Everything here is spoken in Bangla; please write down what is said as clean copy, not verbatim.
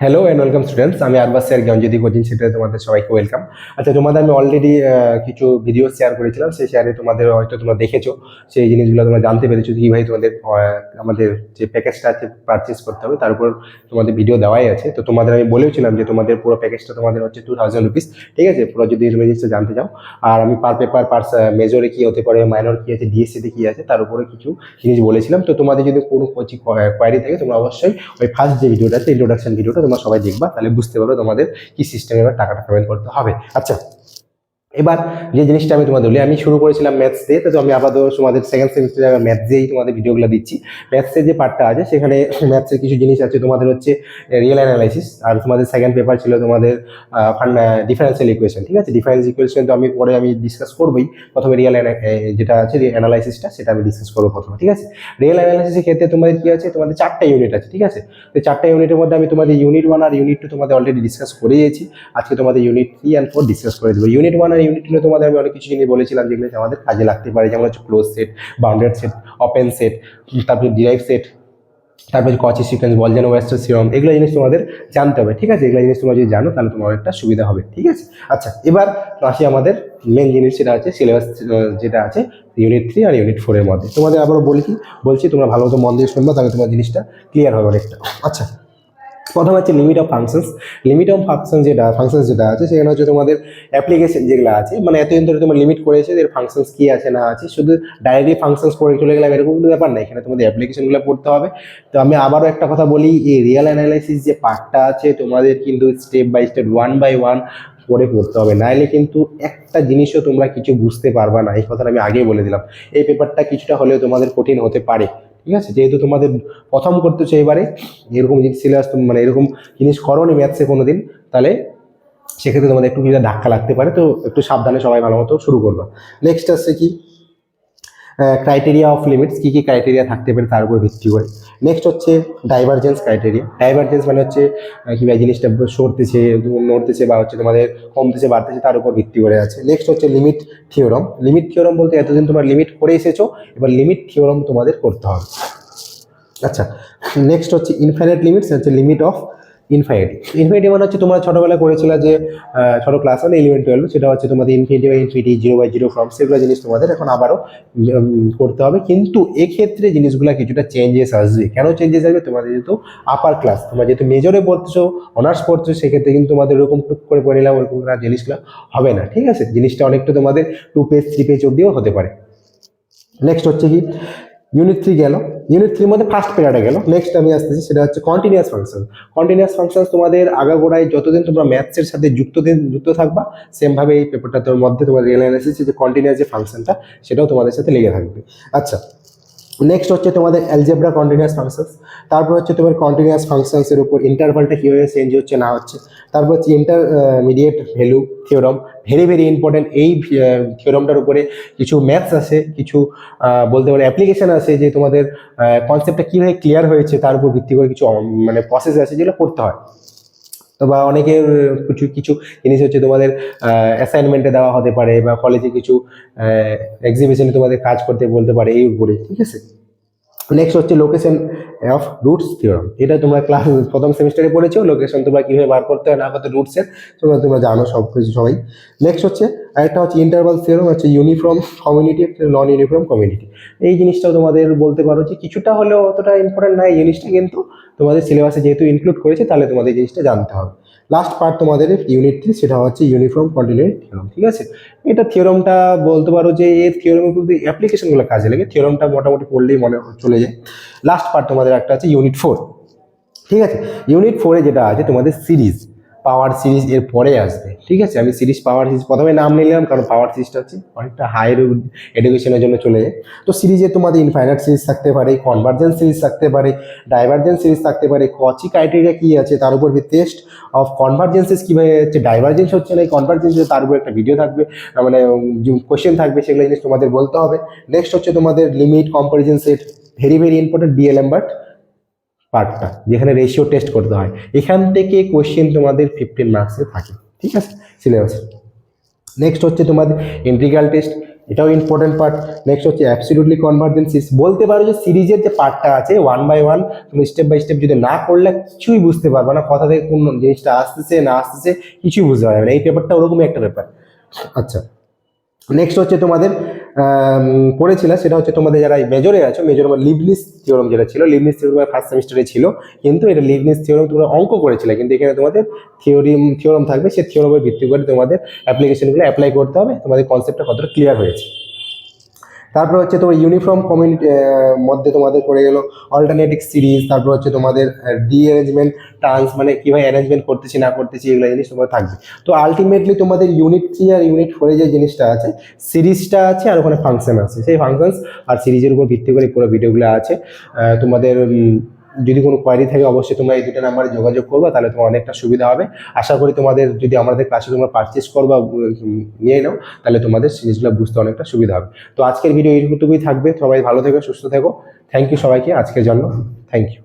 হ্যালো অ্যান্ড ওয়েলকাম স্টুডেন্টস, আমি আরবাস স্যার জ্ঞানজ্যোতি কোচিং সেন্টারে তোমাদের সবাইকে ওয়েলকাম। আচ্ছা, তোমাদের আমি অলরেডি কিছু ভিডিও শেয়ার করেছিলাম, সেই শেয়ারে তোমাদের হয়তো তোমরা দেখেছো, সেই জিনিসগুলো তোমরা জানতে পেরেছো কীভাবে তোমাদের আমাদের যে প্যাকেজটা আছে পারচেস করতে হবে, তার উপর তোমাদের ভিডিও দেওয়াই আছে। তো তোমাদের আমি বলেওছিলাম যে তোমাদের পুরো প্যাকেজটা তোমাদের হচ্ছে 2000 রুপিস, ঠিক আছে, পুরো যদি তুমি জিনিসটা জানতে চাও। আর আমি পার পেপার পার মেজরে কী হতে পারে, মাইনর কী আছে, ডিএসসিতে কী আছে, তার উপরে কিছু জিনিস বলেছিলাম। তো তোমাদের যদি কোনো কোয়ারি থাকে তোমরা অবশ্যই ওই ফার্স্ট যে ভিডিওটা আছে, ইন্ট্রোডাকশন ভিডিওটা তোমরা সবাই দেখবা, তাহলে বুঝতে পারবে তোমাদের কি সিস্টেমে এবার টাকাটা পেমেন্ট করতে হবে। আচ্ছা, এবার যে জিনিসটা আমি তোমাদের বলি, আমি শুরু করেছিলাম ম্যাথস দিয়ে, তো আমি আপাতত তোমাদের সেকেন্ড সেমিস্টারে ম্যাথস দিয়েই তোমাদের ভিডিওগুলো দিচ্ছি। ম্যাথসের যে পার্টটা আছে সেখানে ম্যাথসের কিছু জিনিস আছে তোমাদের হচ্ছে রিয়েল অ্যানালাইসিস, আর তোমাদের সেকেন্ড পেপার ছিল তোমাদের ডিফারেন্সিয়াল ইকুয়েশন, ঠিক আছে। ডিফারেন্স ইকুয়েশন তো আমি ডিসকাস করবোই। প্রথমে রিয়েল যেটা আছে অ্যানালাইসিসটা, সেটা আমি ডিসকাস করবো প্রথমে, ঠিক আছে। রিয়েল অ্যানালাইসিসের ক্ষেত্রে তোমাদের কি আছে, তোমাদের 4টা ইউনিট আছে, ঠিক আছে। তো 4টা ইউনিটের মধ্যে আমি তোমাদের ইউনিট 1 আর ইউনিট 2 তোমাদের অলরেডি ডিসকাস করে দিয়েছি। আজকে তোমাদের ইউনিট 3 আর 4 ডিসকাস করে দেবো। ইউনিট 1 আর ইউনিট 2 তোমাদের আমি অনেক কিছু জিনিস বলেছিলাম যেগুলো আমাদের কাজে লাগতে পারে, যেমন হচ্ছে close set, bounded set, open set, তারপরে ডিরাইভ সেট, তারপরে কচি সিকোয়েন্স, বলজেন-ওয়েস্টার থিওরাম, এগুলো জিনিস তোমাদের জানতে হবে, ঠিক আছে। এগুলো জিনিস তোমরা যদি জানো তাহলে তোমার একটা সুবিধা হবে, ঠিক আছে। আচ্ছা, এবার আসি আমাদের মেন জিনিস, সেটা হচ্ছে সিলেবাস যেটা আছে ইউনিট 3 আর ইউনিট 4 এর মধ্যে। তোমাদের আবারও বলছি তোমরা ভালো মতো মন দিয়ে শুনবা, তাহলে তোমার জিনিসটা ক্লিয়ার হবে অনেকটা। আচ্ছা, প্রথম হচ্ছে limit of functions. Limit of functions যেটা আছে সেখানে হচ্ছে তোমাদের অ্যাপ্লিকেশন যেগুলো আছে, মানে এতদিন ধরে তোমার লিমিট করেছে এর ফাংশনস কি আছে না আছে, শুধু ডাইরেক্টলি ফাংশনস পড়ে চলে গেলাম এরকম কোনো ব্যাপার না, এখানে তোমাদের অ্যাপ্লিকেশনগুলো পড়তে হবে। তো আমি আবারও একটা কথা বলি, এই রিয়েল অ্যানালাইসিস যে পার্টটা আছে তোমাদের কিন্তু স্টেপ বাই স্টেপ 1 বাই 1 করে পড়তে হবে, নাইলে কিন্তু একটা জিনিসও তোমরা কিছু বুঝতে পারবা না। এই কথাটা আমি আগেই বলে দিলাম, এই পেপারটা কিছুটা হলেও তোমাদের কঠিন হতে পারে, ঠিক আছে। যেহেতু তোমাদের প্রথম করতেছো এবারে, এরকম যদি সিলেবাস মানে এরকম জিনিস করোনি ম্যাথসে কোনোদিন, তাহলে সেক্ষেত্রে তোমাদের একটু কিছু ধাক্কা লাগতে পারে। তো একটু সাবধানে সবাই ভালো মতো শুরু করবা। নেক্সট আসছে কি ক্রাইটেরিয়া অফ লিমিটস, কী কী ক্রাইটেরিয়া থাকতে পারে তার উপর ভিত্তি করে। নেক্সট হচ্ছে ডাইভারজেন্স ক্রাইটেরিয়া। ডাইভারজেন্স মানে হচ্ছে কীভাবে জিনিসটা সরতেছে, নড়তেছে, বা হচ্ছে তোমাদের কমতেছে বাড়তেছে, তার উপর ভিত্তি করে আছে। নেক্সট হচ্ছে লিমিট থিওরাম। লিমিট থিওরাম বলতে এতদিন তোমরা লিমিট করে এসেছো, এবার লিমিট থিওরাম তোমাদের করতে হবে। আচ্ছা, নেক্সট হচ্ছে ইনফাইনাইট লিমিটস, হচ্ছে লিমিট অফ ইনফাইনিটি। ইনফিনিটি মানে হচ্ছে তোমরা ছোটোবেলায় করেছিল যে ছোটো ক্লাস 1 11 12, সেটা হচ্ছে তোমাদের ইনফিনিটি বা ইনফিনিটি, 0/0 ফর্ম, সেগুলো জিনিস তোমাদের এখন আবারও করতে হবে। কিন্তু এক্ষেত্রে জিনিসগুলো কিছুটা চেঞ্জেস আসবে। কেন চেঞ্জেস আসবে, তোমাদের যেহেতু আপার ক্লাস, তোমরা যেহেতু মেজরে পড়তেছো, অনার্স পড়তেছো, সেক্ষেত্রে কিন্তু তোমাদের ওরকম টুক করে পড়ে নিলাম ওরকম জিনিসগুলো হবে না, ঠিক আছে। জিনিসটা অনেকটা তোমাদের 2 পেজ 3 পেজ অব্দিও হতে পারে। নেক্সট হচ্ছে কি ইউনিট 3 গেল, ইউনিট 3 মধ্যে ফার্স্ট প্যারাটা গেল। নেক্সট আমি আসতেছি, সেটা হচ্ছে কন্টিনিউয়াস ফাংশন। কন্টিনিউয়াস ফাংশন তোমাদের আগাগোড়ায় যতদিন তোমরা ম্যাথসের সাথে যুক্ত থাকবা, সেমভাবে এই পেপারটার মধ্যে তোমার রিয়েল অ্যানালাইসিস যে কন্টিনিউয়াস যে ফাংশনটা, সেটাও তোমাদের সাথে লেগে থাকবে। আচ্ছা, নেক্সট হচ্ছে তোমাদের অ্যালজেব্রা কন্টিনিউয়াস ফাংশনস। তারপর হচ্ছে তোমার কন্টিনিউয়াস ফাংশনসের উপর ইন্টারভালটা কীভাবে চেঞ্জ হচ্ছে না হচ্ছে। তারপর হচ্ছে intermediate value theorem, very very important. এই থিওরামটার উপরে কিছু ম্যাথস আছে, কিছু বলতে পারে অ্যাপ্লিকেশন আছে, যে তোমাদের কনসেপ্টটা কীভাবে ক্লিয়ার হয়েছে তার উপর ভিত্তি করে কিছু মানে প্রসেস আছে যেগুলো করতে হয়। তো বা অনেকের কিছু জিনিস হচ্ছে তোমাদের অ্যাসাইনমেন্টে দেওয়া হতে পারে, বা কলেজে কিছু এক্সিবিশনে তোমাদের কাজ করতে বলতে পারে এই উপরে, ঠিক আছে। নেক্সট হচ্ছে লোকেশন অফ রুটস থিওরাম। এটা তোমরা ক্লাস প্রথম সেমিস্টারে পড়েছো, লোকেশন তোমরা কীভাবে বার করতে হয় না করতে রুটসের, তোমরা জানো সব কিছু সবাই। নেক্সট হচ্ছে আরেকটা হচ্ছে ইন্টারভাল থিওরাম, হচ্ছে ইউনিফর্ম কমিউনিটি, নন ইউনিফর্ম কমিউনিটি। এই জিনিসটাও তোমাদের বলতে পারো যে কিছুটা হলেও অতটা ইম্পর্টেন্ট নয় এই জিনিসটা, কিন্তু তোমাদের সিলেবাসে যেহেতু ইনক্লুড করেছে তাহলে তোমাদের এই জিনিসটা জানতে হবে। লাস্ট পার্ট তোমাদের ইউনিট 3, সেটা হচ্ছে ইউনিফর্ম কন্টিনিউয়াস থিওরাম, ঠিক আছে। এটা থিওরামটা বলতে পারো যে এর থিওরামের প্রতি অ্যাপ্লিকেশনগুলো কাজে লাগে, থিওরামটা মোটামুটি পড়লেই মনে চলে যায়। লাস্ট পার্ট তোমাদের একটা আছে ইউনিট 4, ঠিক আছে। ইউনিট 4-এ যেটা আছে তোমাদের সিরিজ, পাওয়ার সিরিজ এর পরে আসবে, ঠিক আছে। আমি সিরিজ পাওয়ার সিরিজ প্রথমে নাম নিলাম, কারণ পাওয়ার সিরিজটা হচ্ছে অনেকটা হায়ার এডুকেশনের জন্য চলে যায়। তো সিরিজে তোমাদের ইনফাইনাইট সিরিজ থাকতে পারে, কনভার্জেন্স সিরিজ থাকতে পারে, ডাইভারজেন্স সিরিজ থাকতে পারে। কচি ক্রাইটেরিয়া কী আছে তার উপর টেস্ট অফ কনভার্জেন্সেস কীভাবে হচ্ছে, ডাইভারজেন্স হচ্ছে না এই কনভার্জেন্স, তার উপর একটা ভিডিও থাকবে, মানে কোয়েশ্চেন থাকবে, সেগুলো জিনিস তোমাদের বলতে হবে। নেক্সট হচ্ছে তোমাদের limit comparison set, very very important, D'Alembert পার্টটা, যেখানে রেশিও টেস্ট করতে হয়। এখান থেকে কোয়েশ্চেন তোমাদের 15 মার্কসে থাকে, ঠিক আছে, সিলেবাসে। নেক্সট হচ্ছে তোমাদের ইন্টিগ্রাল টেস্ট। এটাও ইম্পর্টেন্ট পার্ট। নেক্সট হচ্ছে অ্যাবসলিউটলি কনভার্জেন্ট বলতে পারো যে সিরিজের যে পার্টটা আছে 1 by 1 তুমি স্টেপ বাই স্টেপ যদি না করলে কিছুই বুঝতে পারবে না, কথা থেকে কোন জিনিসটা আসতেছে না আসতেছে কিছুই বুঝতে পারবে না। এই পেপারটা ওরকমই একটা পেপার। আচ্ছা, নেক্সট হচ্ছে তোমাদের পড়েছিল, সেটা হচ্ছে তোমাদের যারা মেজরে আছো, মেজর লিবনিস থিওরাম যেটা ছিল, লিবনিস থিওরাম ফার্স্ট সেমিস্টারে ছিল, কিন্তু এটা লিবনিস থিওরাম তোমরা অঙ্ক করেছিলে, কিন্তু এখানে তোমাদের থিওরাম থাকবে, সেই থিওরামের ভিত্তি করে তোমাদের অ্যাপ্লিকেশনগুলো অ্যাপ্লাই করতে হবে, তোমাদের কনসেপ্টটা কতটা ক্লিয়ার হয়েছে। তারপর হচ্ছে তোমার ইউনিফর্ম কমিউনিটি মধ্যে তোমাদের পড়ে গেল অল্টারনেটিভ সিরিজ, তারপর হচ্ছে তোমাদের রিঅ্যারেঞ্জমেন্ট টার্মস, মানে কীভাবে অ্যারেঞ্জমেন্ট করতেছি না করতেছি এগুলো জিনিস তোমার থাকবে। তো আলটিমেটলি তোমাদের ইউনিট 3 আর ইউনিট 4 যে জিনিসটা আছে, সিরিজটা আছে আর ওখানে ফাংশন আছে, সেই ফাংশনস আর সিরিজের উপর ভিত্তি করে পুরো ভিডিওগুলো আছে। তোমাদের যদি কোনো কোয়ারি থাকে অবশ্যই তোমরা এই দুটো নাম্বারে যোগাযোগ করবে, তাহলে তোমার অনেকটা সুবিধা হবে। আশা করি তোমাদের যদি আমাদের ক্লাসে তোমরা পারচেস করবা নিয়ে নাও, তাহলে তোমাদের জিনিসগুলো বুঝতে অনেকটা সুবিধা হবে। তো আজকের ভিডিও এইটুকুই থাকবে। সবাই ভালো থেকো, সুস্থ থেকো। থ্যাংক ইউ সবাইকে আজকের জন্য। Thank you.